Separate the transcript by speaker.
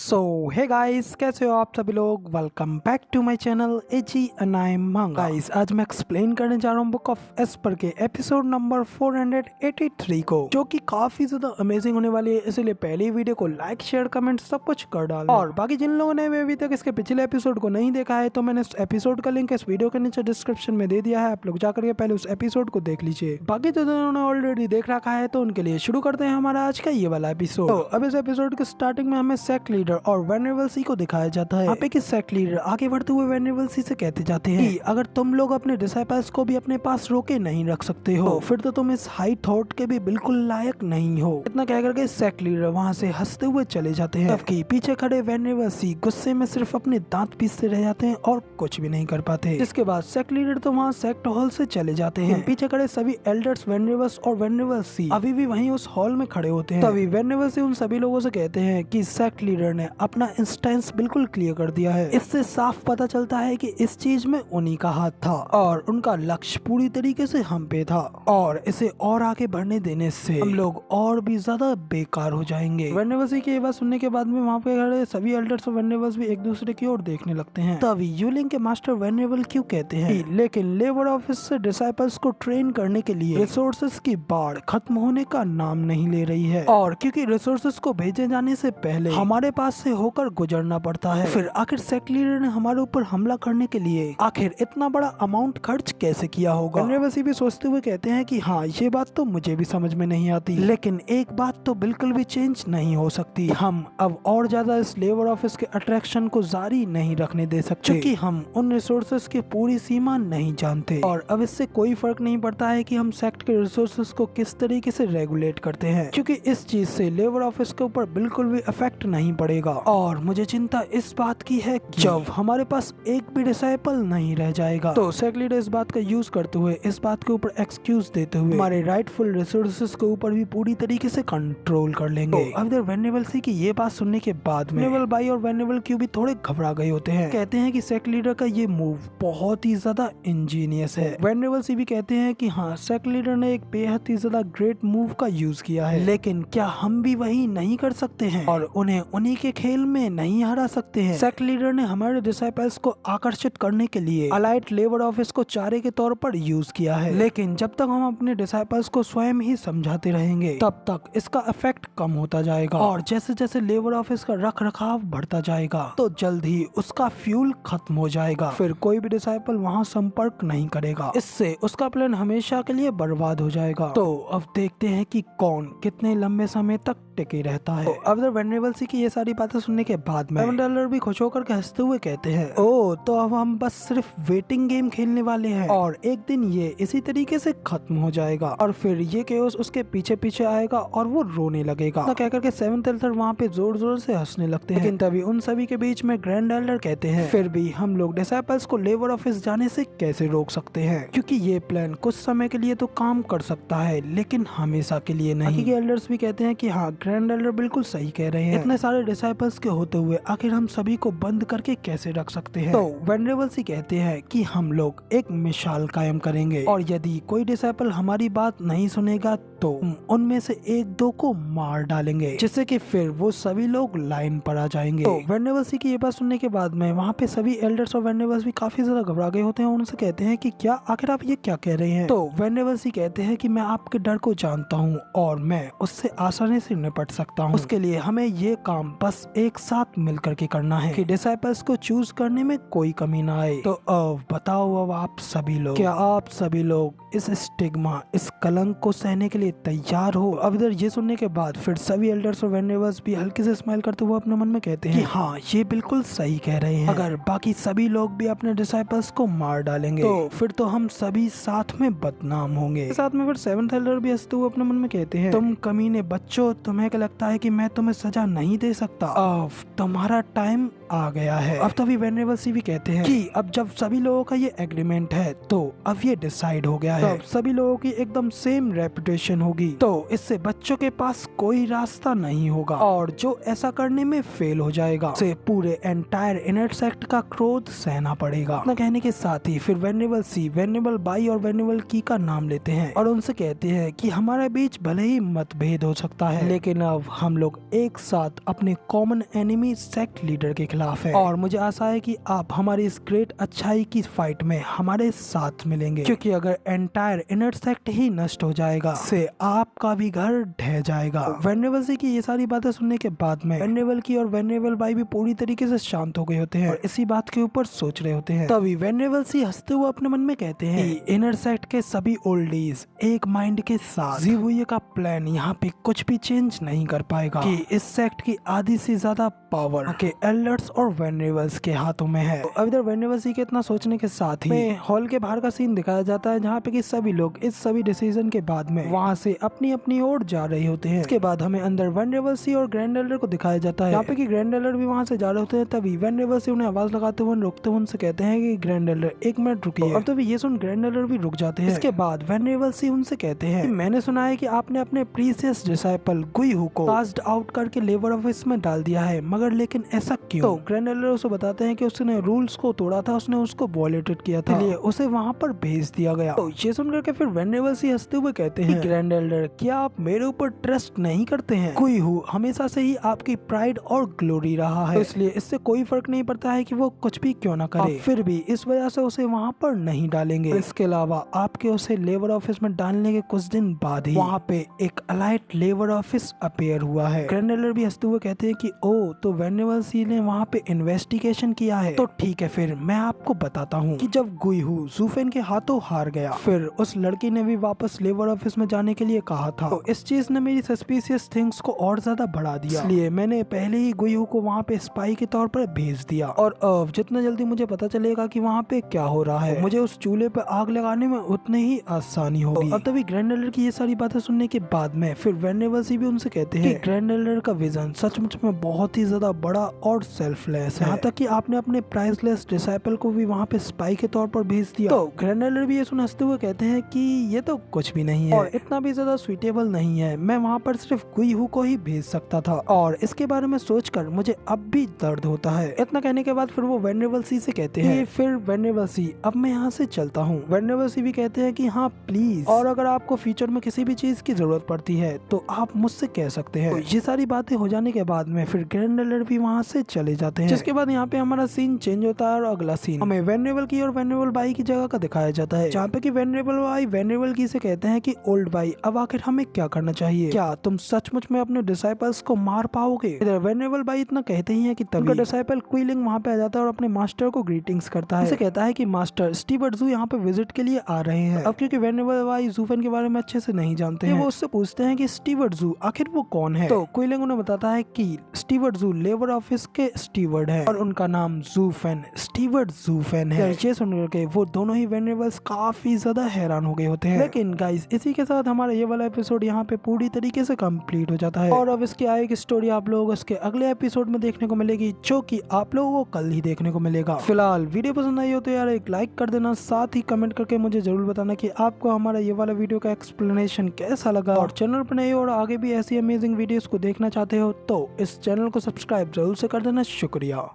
Speaker 1: सो hey guys, कैसे हो आप सभी लोग। Welcome back to my channel AG anime manga. Guys, आज मैं एक्सप्लेन करने जा रहा हूँ बुक ऑफ एस्पर के एपिसोड नंबर 483 को, जो कि काफी ज्यादा अमेजिंग होने वाली है। इसलिए पहले वीडियो को लाइक शेयर कमेंट सब कुछ कर डालना। और बाकी जिन लोगों ने अभी तक इसके पिछले एपिसोड को नहीं देखा है तो मैंने इस एपिसोड का लिंक इस वीडियो के नीचे डिस्क्रिप्शन में दे दिया है, आप लोग जाकर के पहले उस एपिसोड को देख लीजिए। बाकी तो जिन्होंने ऑलरेडी देख रखा है तो उनके लिए शुरू करते हैं हमारा आज का ये वाला एपिसोड। तो अब इस एपिसोड के स्टार्टिंग में हमें सेक्ट लीडर और वेनरेबल सी को दिखाया जाता है। यहाँ पे कि सेक्ट लीडर आगे बढ़ते हुए वेनरेबल सी से कहते जाते हैं कि अगर तुम लोग अपने डिसाइपल्स को भी अपने पास रोके नहीं रख सकते हो तो फिर तो तुम इस हाई थॉट के भी बिल्कुल लायक नहीं हो। इतना कह करके सेक्ट लीडर वहाँ से हंसते हुए चले जाते हैं, जबकि पीछे खड़े वेनरेबल सी गुस्से में सिर्फ अपने दांत पीसते रह जाते हैं और कुछ भी नहीं कर पाते। इसके बाद सेक्ट लीडर तो वहाँ सेक्ट हॉल से चले जाते हैं। पीछे खड़े सभी एल्डर्स वेनरेबल्स और वेनरेबल सी अभी भी वहीं उस हॉल में खड़े होते हैं। तभी वेनरेबल सी उन सभी लोगों से कहते हैं कि सेक्ट लीडर ने अपना इंस्टेंस बिल्कुल क्लियर कर दिया है। इससे साफ पता चलता है कि इस चीज में उन्हीं का हाथ था और उनका लक्ष्य पूरी तरीके से हम पे था, और इसे और आगे बढ़ने देने से हम लोग और भी ज्यादा बेकार हो जाएंगे। वेनरेबल की ये बात सुनने के बाद में वहाँ पे खड़े सभी एल्डर्स और वेनरेबल्स भी एक दूसरे की ओर देखने लगते हैं। तभी यूलिंग के मास्टर वेनरेबल क्यों कहते हैं कि लेकिन लेबर ऑफिस से डिसाइपल्स को ट्रेन करने के लिए रिसोर्सेज की बाढ़ खत्म होने का नाम नहीं ले रही है, और क्योंकि रिसोर्सेज को भेजे जाने से पहले हमारे पास से होकर गुजरना पड़ता है। फिर आखिर सेक्ट लीडर ने हमारे ऊपर हमला करने के लिए आखिर इतना बड़ा अमाउंट खर्च कैसे किया होगा। वेनरेबल भी सोचते हुए कहते हैं कि हाँ, ये बात तो मुझे भी समझ में नहीं आती, लेकिन एक बात तो बिल्कुल भी चेंज नहीं हो सकती। हम अब और ज्यादा इस लेबर ऑफिस के अट्रैक्शन को जारी नहीं रखने दे सकते, क्योंकि हम उन रिसोर्सेज की पूरी सीमा नहीं जानते, और अब इससे कोई फर्क नहीं पड़ता है कि हम सेक्ट के रिसोर्सेज को किस तरीके से रेगुलेट करते हैं, क्योंकि इस चीज से लेबर ऑफिस के ऊपर बिल्कुल भी इफेक्ट नहीं पड़ेगा। और मुझे चिंता इस बात की है कि जब हमारे पास एक भी डिसाइपल नहीं रह जाएगा तो सेक्ट लीडर इस बात का यूज करते हुए इस बात के ऊपर एक्सक्यूज देते हुए हमारे राइटफुल रिसोर्सेज के ऊपर भी पूरी तरीके से कंट्रोल कर लेंगे। तो अब इधर वेनरेबल सी की ये बात सुनने के बाद में वेनरेबल बाई और वेनरेबल क्यू भी थोड़े घबरा गए होते हैं। कहते हैं कि सेक्ट लीडर का ये मूव बहुत ही ज्यादा इंजीनियस है। वेनरेबल सी भी कहते हैं कि हाँ, सेक्ट लीडर ने एक बेहद ही ज्यादा ग्रेट मूव का यूज किया है, लेकिन क्या हम भी वही नहीं कर सकते हैं और उन्हें उन्हीं के खेल में नहीं हरा सकते हैं। सेक्ट लीडर ने हमारे डिसाइपल्स को आकर्षित करने के लिए अलाइट लेबर ऑफिस को चारे के तौर पर यूज किया है, लेकिन जब तक हम अपने डिसाइपल्स को स्वयं ही समझाते रहेंगे तब तक इसका इफेक्ट कम होता जाएगा, और जैसे जैसे लेबर ऑफिस का रख रखाव बढ़ता जाएगा तो जल्द ही उसका फ्यूल खत्म हो जाएगा। फिर कोई भी डिसाइपल वहाँ संपर्क नहीं करेगा, इससे उसका प्लान हमेशा के लिए बर्बाद हो जाएगा। तो अब देखते हैं कि कौन कितने लंबे समय तक टिके रहता है। अब वेनरेबल सी की ये सारी बातें सुनने के बाद में $7 भी खुश होकर हंसते हुए कहते हैं, ओ तो अब हम बस सिर्फ वेटिंग गेम खेलने वाले हैं और एक दिन ये इसी तरीके से खत्म हो जाएगा, और फिर ये केओस उसके पीछे पीछे आएगा और वो रोने लगेगा। तो कहकर के 7th एल्डर वहाँ पे जोर जोर से हंसने लगते हैं, लेकिन तभी उन सभी के बीच में ग्रैंड एल्डर कहते हैं, फिर भी हम लोग डिसाइपल्स को लेबर ऑफिस जाने से कैसे रोक सकते हैं, क्योंकि ये प्लान कुछ समय के लिए तो काम कर सकता है लेकिन हमेशा के लिए नहीं। एल्डर्स भी कहते हैं कि हाँ, ग्रैंड एल्डर बिल्कुल सही कह रहे हैं, इतने सारे डिसाइपल्स के होते हुए आखिर हम सभी को बंद करके कैसे रख सकते हैं। तो वेनरेबल सी कहते हैं कि हम लोग एक मिसाल कायम करेंगे, और यदि कोई डिसाइपल हमारी बात नहीं सुनेगा तो उनमें से एक दो को मार डालेंगे, जिससे कि फिर वो सभी लोग लाइन पर आ जाएंगे। तो वेनरेबल सी की ये बात सुनने के बाद में वहाँ पे सभी एल्डर्स और वेनरेबल्स भी काफी ज्यादा घबरा गए होते हैं, उनसे कहते हैं कि क्या आखिर आप ये क्या कह रहे हैं। तो वेनरेबल सी कहते हैं कि मैं आपके डर को जानता हूँ और मैं उससे आसानी से निपट सकता हूँ। उसके लिए हमें ये काम बस एक साथ मिल करके करना है कि डिसाइपल्स को चूज करने में कोई कमी ना आए। तो अब बताओ, अब आप सभी लोग, क्या आप सभी लोग इस स्टिग्मा, इस कलंक को सहने के लिए तैयार हो। अब इधर ये सुनने के बाद फिर सभी एल्डर्स और वेनरेबल्स भी हल्के से स्माइल करते हुए अपने मन में कहते हैं कि हाँ, ये बिल्कुल सही कह रहे हैं। अगर बाकी सभी लोग भी अपने डिसाइपल्स को मार डालेंगे तो फिर तो हम सभी साथ में बदनाम होंगे। साथ में फिर 7th एल्डर भी हंसते हुए अपने मन में कहते हैं, तुम कमीने बच्चों, तुम्हें क्या लगता है कि मैं तुम्हें सजा नहीं दे सकता? अब तुम्हारा टाइम आ गया है। अब तभी वेनरेबल सी भी कहते हैं कि अब जब सभी लोगों का ये एग्रीमेंट है तो अब ये डिसाइड हो गया है है, सभी लोगों की एकदम सेम रेपुटेशन होगी, तो इससे बच्चों के पास कोई रास्ता नहीं होगा और जो ऐसा करने में फेल हो जाएगा उसे पूरे एंटायर इनर सेक्ट का क्रोध सहना पड़ेगा। इतना कहने के साथ ही फिर वेनेबल सी, वेनेबल बाई और वेनेबल की का नाम लेते हैं और उनसे कहते हैं कि हमारे बीच भले ही मतभेद हो सकता है, लेकिन अब हम लोग एक साथ अपने कॉमन एनिमी सेक्ट लीडर के खिलाफ है और मुझे आशा है कि आप हमारी इस ग्रेट अच्छाई की फाइट में हमारे साथ मिलेंगे, क्योंकि अगर एंटायर इनर सेक्ट ही नष्ट हो जाएगा से आपका भी घर ढह जाएगा। वेनेबल सी की ये सारी बातें सुनने के बाद में वेनेबल की और वेनेबल बाई भी पूरी तरीके से शांत हो गए होते हैं और इसी बात के ऊपर सोच रहे होते हैं। तभी वेनेबल सी हंसते हुए अपने मन में कहते हैं कि इनर सेक्ट के सभी ओल्डीज एक माइंड के साथ जीवुये का प्लान यहाँ पे कुछ भी चेंज नहीं कर पाएगा, कि इस सेक्ट की आधी से ज्यादा पावर के एल्डर्स और वेनेबल्स के हाथों में है। तो अब इधर वेनेबल सी के इतना सोचने के साथ ही हॉल के बाहर का सीन दिखाया जाता है, जहाँ पे कि सभी लोग इस सभी डिसीजन के बाद में वहाँ से अपनी अपनी ओर जा रहे होते हैं। इसके बाद हमें अंदर वेनेबल सी और ग्रैंड एल्डर को दिखाया जाता है, यहाँ पे कि ग्रैंड एल्डर भी वहाँ से जा रहे होते हैं। तभी वेनेबल सी उन्हें आवाज लगाते हुए रोकते हुए उनसे कहते हैं कि ग्रैंड एल्डर एक मिनट रुकिए, और तभी ये सुन ग्रैंड एल्डर भी रुक जाते हैं। इसके बाद वेनेबल सी उनसे कहते हैं कि मैंने सुना है कि आपने अपने प्रीसियस डिसाइपल गुइहू को कास्ट आउट करके लेबर ऑफिस में डाल दिया है, मगर लेकिन ऐसा क्यों? तो ग्रैंड एल्डर उसे बताते हैं कि उसने रूल्स को तोड़ा था, उसने उसको वॉयलेटेड किया था, इसलिए उसे वहाँ पर भेज दिया गया। तो ये सुनकर के फिर वेनेबल सी हंसते हुए कहते हैं ग्रैंड एल्डर, क्या आप मेरे ऊपर ट्रस्ट नहीं करते हैं? गुइहू हमेशा से ही आपकी प्राइड और ग्लोरी रहा है, इसलिए इससे कोई फर्क नहीं पड़ता है कि वो कुछ भी क्यों ना करे, फिर भी इस वजह से उसे वहाँ पर नहीं डालेंगे। इसके अलावा आपके उसे लेबर ऑफिस में डालने के कुछ दिन बाद ही वहाँ पे एक अलाइट लेबर ऑफिस अपीयर हुआ है। ग्रैंड एल्डर भी हंसते हुए कहते हैं कि ओ, तो वेनेबल सी ने वहाँ पे इन्वेस्टिगेशन किया है, तो ठीक है, फिर मैं आपको बताता हूँ कि जब गुइहू ज़ूफेन के हाथों हार गया, फिर उस लड़की ने भी वापस लेबर ऑफिस में जाने के लिए कहा था, तो इस चीज ने मेरी सस्पिशियस थिंग्स को और ज्यादा बढ़ा दिया, इसलिए मैंने पहले ही गुइहू को वहाँ पे स्पाई के तौर पर भेज दिया, और अब जितना जल्दी मुझे पता चलेगा कि वहाँ पे क्या हो रहा है, मुझे उस चूल्हे पे आग लगाने में उतनी ही आसानी होगी। अब तभी ग्रैंड एल्डर की ये सारी बातें सुनने के बाद में फिर वेनेबल सी भी उनसे कहते हैं कि ग्रैंड एल्डर का विजन सचमुच में बहुत ही ज्यादा बड़ा और सेल्फलेस है, यहाँ तक कि आपने अपने प्राइसलेस डिसाइपल को भी वहाँ पे स्पाई के तौर पर भेज दिया। तो ग्रैंड एल्डर भी ये सुन हंसते हुए कहते हैं कि ये तो कुछ भी नहीं है और इतना भी ज्यादा सुइटेबल नहीं है, मैं वहाँ पर सिर्फ गुइहू को ही भेज सकता था, और इसके बारे में सोचकर मुझे अब भी दर्द होता है। इतना कहने के बाद फिर वो वेनेबल सी से कहते हैं फिर वेनेबल सी, अब मैं यहाँ से चलता हूँ। वेनेबल सी भी कहते हैं कि हाँ प्लीज, और अगर आपको फ्यूचर में किसी भी चीज की जरूरत पड़ती है तो आप मुझसे कह सकते हैं। तो ये सारी बातें हो जाने के बाद में फिर ग्रैंड एल्डर भी वहाँ से चले जाते हैं, जिसके बाद यहाँ पे हमारा सीन चेंज होता है और अगला सीन हमें वेनेबल की और वेनेबल बाई की जगह का दिखाया जाता है, जहाँ पे कि वेनेबल बाई वेनेबल की से कहते हैं कि ओल्ड बाई, अब आखिर हमें क्या करना चाहिए? क्या तुम सचमुच में अपने डिसाइपल्स को मार पाओगे? इधर वेनेबल बाई इतना कहते ही है कि तभी उनका डिसाइपल क्विलिंग वहाँ पे आ जाता है और अपने मास्टर को ग्रीटिंग्स करता है। इसे कहता है कि मास्टर स्टीवर्ट ज़ू यहाँ पे विजिट के लिए आ रहे हैं। अब क्योंकि वेनेबल बाई ज़ूफेन के बारे में अच्छे से नहीं जानते हैं, वो उससे पूछते हैं कि स्टीवर्ट ज़ू आखिर वो कौन है? तो क्विलिंग उन्हें बताता है कि स्टीवर्ट ज़ू लेबर ऑफिस के स्टीवर्ड है और उनका नाम ज़ूफेन, स्टीवर्ट ज़ूफेन है। ये सुनकर के वो दोनों ही वेनेबल्स काफी ज्यादा हैरान हो गए होते हैं। लेकिन गाइस इसी के साथ हमारा ये वाला एपिसोड यहाँ पे पूरी तरीके से कंप्लीट हो जाता है, और अब इसकी आगे स्टोरी आप लोगों को इसके अगले एपिसोड में देखने को मिलेगी, जो कि आप लोगों को कल ही देखने को मिलेगा। फिलहाल वीडियो पसंद आई हो तो यार एक लाइक कर देना, साथ ही कमेंट करके मुझे जरूर बताना कि आपको हमारा ये वाला वीडियो का एक्सप्लेनेशन कैसा लगा, और चैनल पर नए और आगे भी ऐसी अमेजिंग वीडियोस को देखना चाहते हो तो इस चैनल को सब्सक्राइब जरूर से कर देना। शुक्रिया।